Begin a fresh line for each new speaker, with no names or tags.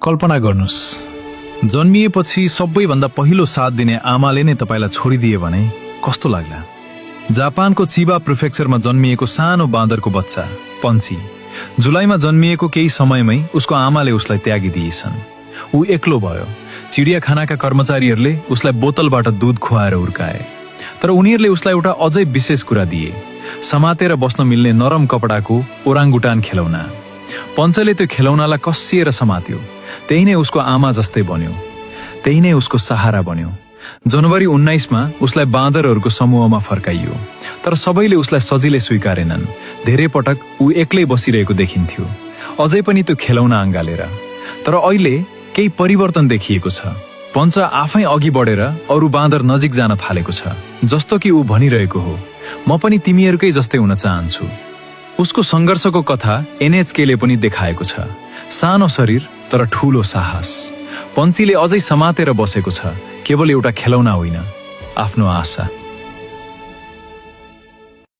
कल्पना गर्नुस्, जन्मिएपछि सबैभन्दा पहिलो साथ दिने आमाले नै तपाईलाई छोडिदिए भने कस्तो लाग्ला। जापानको चिबा प्रिफेक्चरमा जन्मिएको सानो बाँदरको बच्चा पन्छी जुलाईमा जन्मिएको केही समयमै उसको आमाले उसलाई त्यागिदिएछन्। ऊ एक्लो भयो। चिडियाखानाका कर्मचारीहरूले उसलाई बोतलबाट दूध खुवाएर हुर्काए, तर उनीहरूले उसलाई एउटा अझै विशेष कुरा दिए, समातेर बस्न मिल्ने नरम कपडाको ओराङगुटान खेलौना। पञ्चले त्यो खेलौनालाई कसिएर समात्यो। त्यही नै उसको आमा जस्तै बन्यो, त्यही नै उसको सहारा बन्यो। जनवरी 19मा उसलाई बाँदरहरूको समूहमा फर्काइयो, तर सबैले उसलाई सजिलै स्वीकारेनन्। धेरै पटक ऊ एक्लै बसिरहेको देखिन्थ्यो, अझै पनि त्यो खेलौना अँगालेर। तर अहिले केही परिवर्तन देखिएको छ। पञ्च आफै अघि बढेर अरू बाँदर नजिक जान थालेको छ, जस्तो कि ऊ भनिरहेको हो, म पनि तिमीहरूकै जस्तै हुन चाहन्छु। उसको सङ्घर्षको कथा एनएचकेले पनि देखाएको छ। सानो शरीर तर ठूलो साहस। पन्छीले अझै समातेर बसेको छ, केवल एउटा खेलौना होइन, आफ्नो आशा।